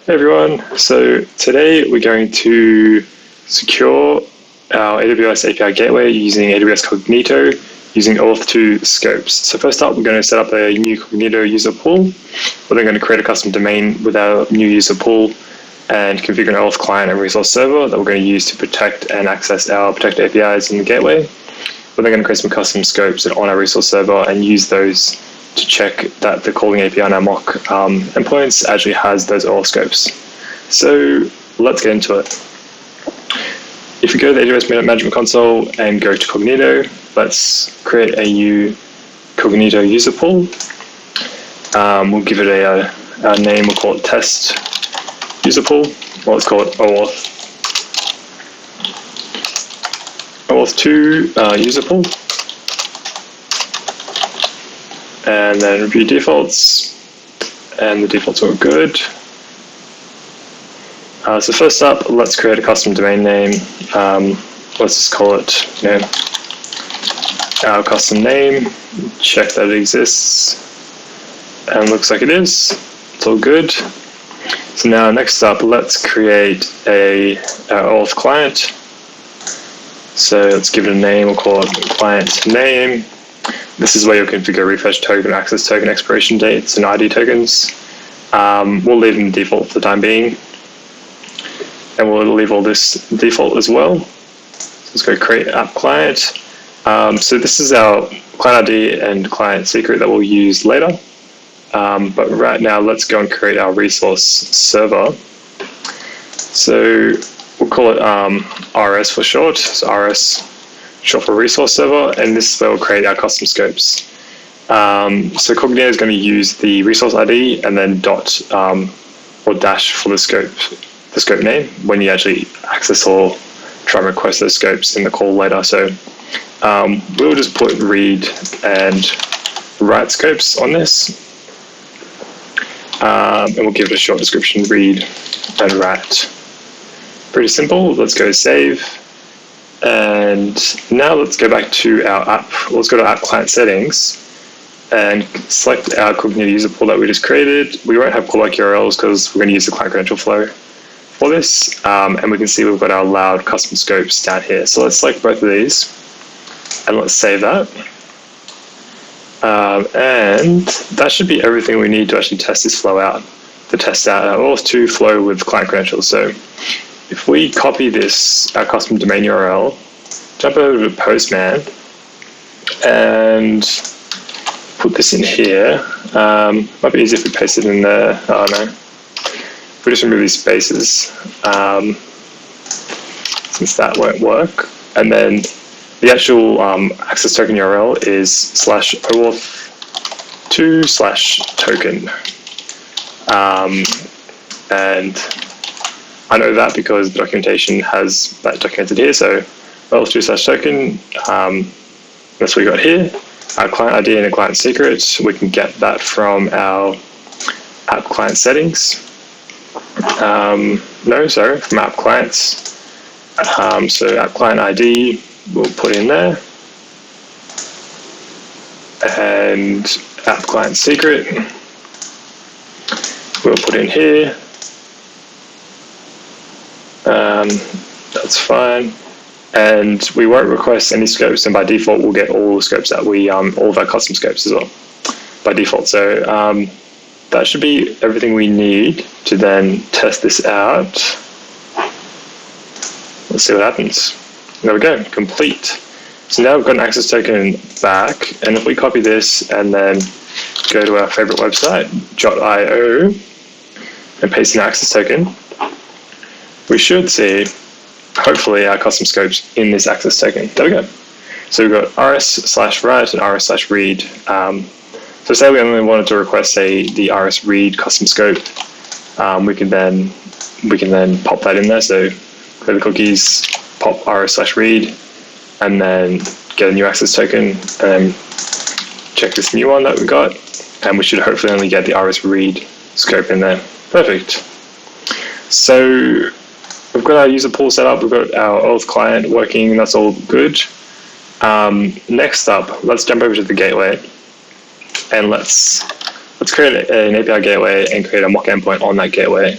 Hey everyone, so today we're going to secure our AWS API gateway using AWS Cognito using OAuth2 scopes. So first up, we're going to set up a new Cognito user pool. We're then going to create a custom domain with our new user pool and configure an OAuth client and resource server that we're going to use to protect and access our protected APIs in the gateway. We're then going to create some custom scopes on our resource server and use those to check that the calling API on our mock endpoints actually has those OAuth scopes. So let's get into it. If you go to the AWS Management Console and go to Cognito, let's create a new Cognito user pool. We'll give it a name, we'll call it test user pool, or let's call it OAuth. OAuth2 user pool. And then review defaults, and the defaults are good. So first up, let's create a custom domain name. Let's just call it, our custom name. Check that it exists, and looks like it is. It's all good. So now next up, let's create our OAuth client. So let's give it a name. We'll call it client name. This is where you'll configure refresh token, access token, expiration dates, and ID tokens. We'll leave them default for the time being. And we'll leave all this default as well. So let's go create app client. So this is our client ID and client secret that we'll use later. But right now, let's go and create our resource server. So we'll call it RS for short. So RS short for resource server, and this is where we'll create our custom scopes. So Cognito is going to use the resource ID and then dot or dash for the scope name when you actually access or try and request those scopes in the call later. So we'll just put read and write scopes on this, and we'll give it a short description: read and write. Pretty simple. Let's go save. And now let's go back to our app. Let's go to app client settings and select our Cognito user pool that we just created. We won't have callback URLs because we're going to use the client credential flow for this. And we can see we've got our allowed custom scopes down here. So let's select both of these and let's save that. And that should be everything we need to actually test this flow out, to test out our OAuth2 flow with client credentials. So if we copy this, our custom domain URL, jump over to Postman, and put this in here. Might be easier if we paste it in there. Oh no. We just remove these spaces, since that won't work. And then the actual access token URL is /OAuth2/token. And I know that because the documentation has that documented here. So OAuth2/token, that's what we got here. Our client ID and a client secret, we can get that from our app client settings. From app clients. So app client ID, we'll put in there. And app client secret, we'll put in here. That's fine, and we won't request any scopes, and by default we'll get all the scopes that we all of our custom scopes as well by default. So that should be everything we need to then test this out. Let's see what happens. There we go, complete. So now we've got an access token back, and if we copy this and then go to our favorite website, .io, and paste an access token, we should see, hopefully, our custom scopes in this access token. There we go. So we've got rs/write and rs/read. So say we only wanted to request the rs/read custom scope, we can then pop that in there. So go to the cookies, pop rs/read, and then get a new access token, and then check this new one that we got, and we should hopefully only get the rs/read scope in there. Perfect. So we've got our user pool set up, we've got our OAuth client working, that's all good. Next up, let's jump over to the gateway, and let's create an API gateway and create a mock endpoint on that gateway.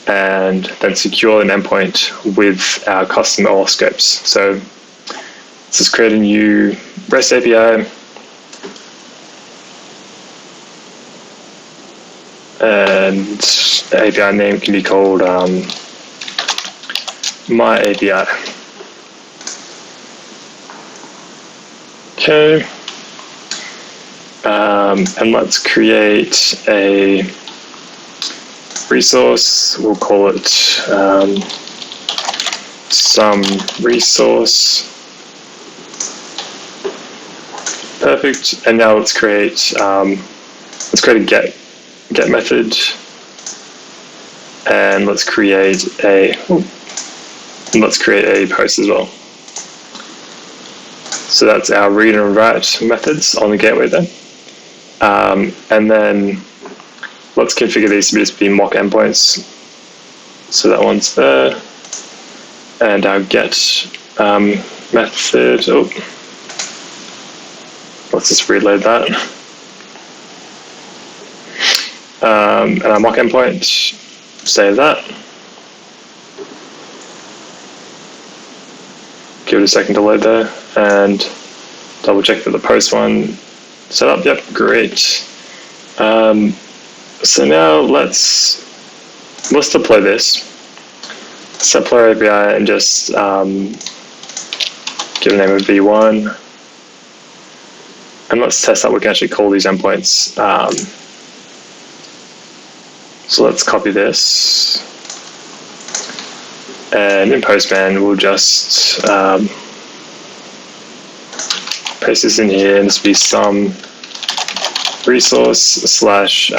and then secure an endpoint with our custom OAuth scopes. So let's just create a new REST API. And the API name can be called my API. Okay. And let's create a resource. We'll call it some resource. Perfect. And now let's create a get method, and let's create a post as well. So that's our read and write methods on the gateway then. And then let's configure these to just be mock endpoints. So that one's there. And our get method, let's just reload that. And our mock endpoint, save that. Give it a second to load there, and double check that the post one set up. Yep, great. So now let's deploy this. Set deploy API and just give a name of v1, and let's test that we can actually call these endpoints. So let's copy this, and in Postman we'll just paste this in here, and this will be some resource slash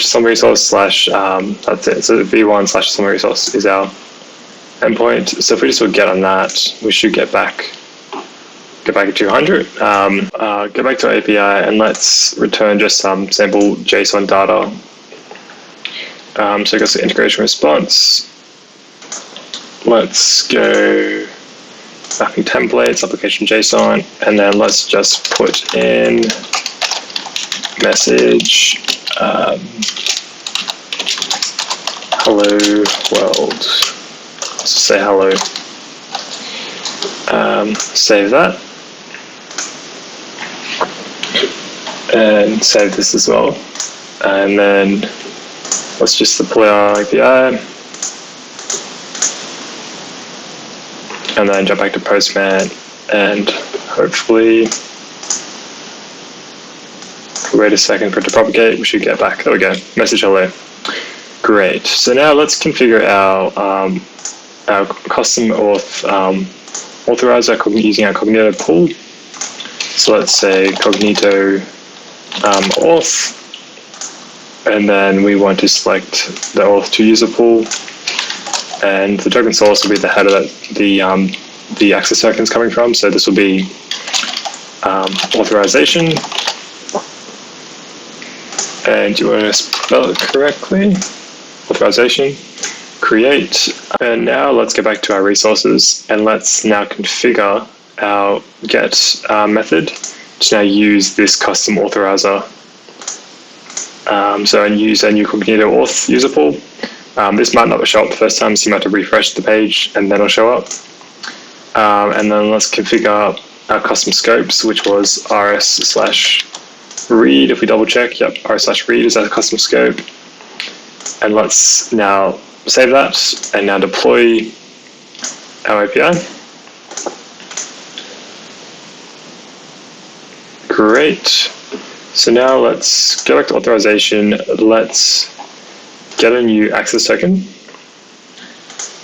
some resource slash that's it. So v1 slash some resource is our endpoint. So if we just would get on that, we should get back at 200. Go back to our API and let's return just some sample JSON data. So I guess the integration response. Let's go mapping templates, application JSON, and then let's just put in message hello world. Let's just say hello. Save that. And save this as well. And then let's just deploy our API. And then jump back to Postman, and hopefully wait a second for it to propagate. We should get back. There we go. Message hello. Great. So now let's configure our custom auth authorizer using our Cognito pool. So let's say Cognito OAuth, and then we want to select the OAuth2 user pool, and the token source will be the header that the access token is coming from. So this will be authorization, and you want to spell it correctly. Authorization, create, and now let's go back to our resources, and let's now configure our get method to now use this custom authorizer. So and use a new Cognito auth user pool. This might not show up the first time, so you might have to refresh the page and then it'll show up. And then let's configure our custom scopes, which was rs/read. If we double check, yep, rs/read is our custom scope. And let's now save that and now deploy our API. Great. So now let's go back to authorization. Let's get a new access token.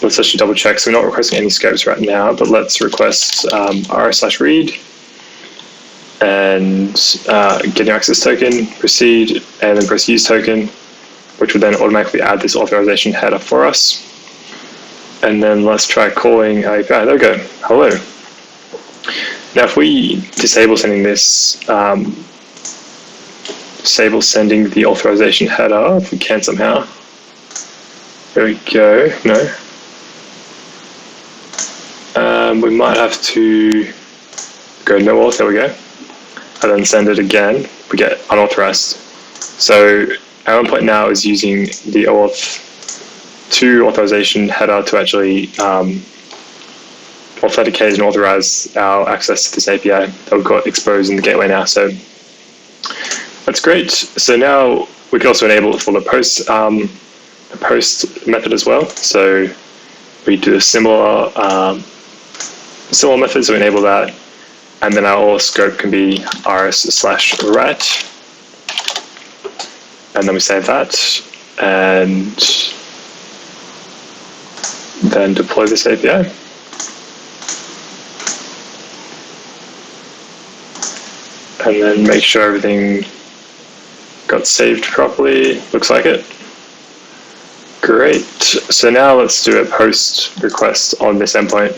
Let's actually double check. So we're not requesting any scopes right now, but let's request rs/read and get your access token, proceed, and then press use token, which will then automatically add this authorization header for us. And then let's try calling API. There we go. Hello. Now, if we disable sending this, disable sending the authorization header, if we can somehow. There we go. No. We might have to go no auth. There we go. And then send it again. We get unauthorized. So our endpoint now is using the OAuth2 authorization header to actually authenticate and authorize our access to this API that we've got exposed in the gateway now. So that's great. So now we can also enable it for the post method as well. So we do a similar method, so we enable that, and then our OAuth scope can be rs/write, and then we save that, and then deploy this API. And then make sure everything got saved properly. Looks like it. Great. So now let's do a post request on this endpoint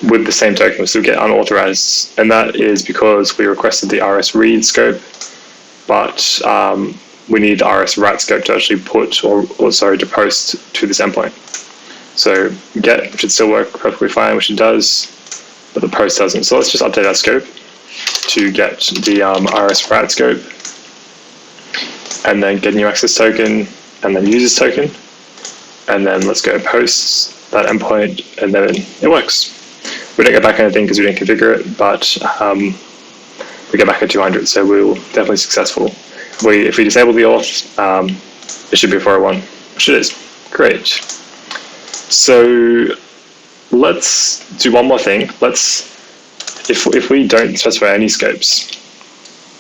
with the same token, so we get unauthorized. And that is because we requested the rs read scope, but we need the rs write scope to actually put, to post to this endpoint. So get should still work perfectly fine, which it does, but the post doesn't. So let's just update our scope to get the rs write scope, and then get new access token, and then users token, and then let's go post that endpoint, and then it works. We don't get back anything because we didn't configure it, but we get back at 200, so we're definitely successful. If we disable the auth, it should be 401, which it is. Great. So let's do one more thing. If we don't specify any scopes,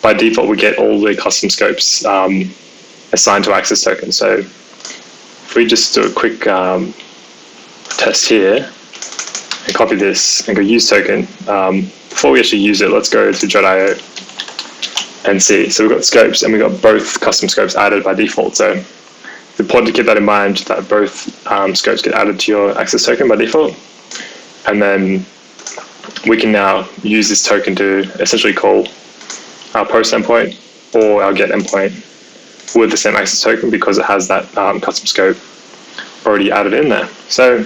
by default we get all the custom scopes assigned to access token. So if we just do a quick test here and copy this and go use token, before we actually use it, let's go to Jot.io and see. So we've got scopes and we've got both custom scopes added by default. So it's important to keep that in mind, that both scopes get added to your access token by default. And then we can now use this token to essentially call our post endpoint or our get endpoint with the same access token, because it has that custom scope already added in there. So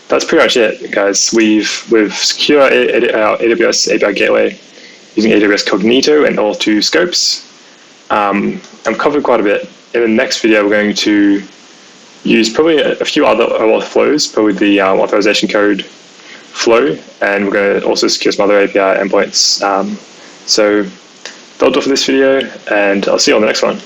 that's pretty much it, guys. We've secured our AWS API gateway using AWS Cognito and OAuth2 scopes. I've covered quite a bit. In the next video, we're going to use probably a few other OAuth flows, probably the authorization code flow, and we're going to also secure some other API endpoints. So that'll do it for this video, and I'll see you on the next one.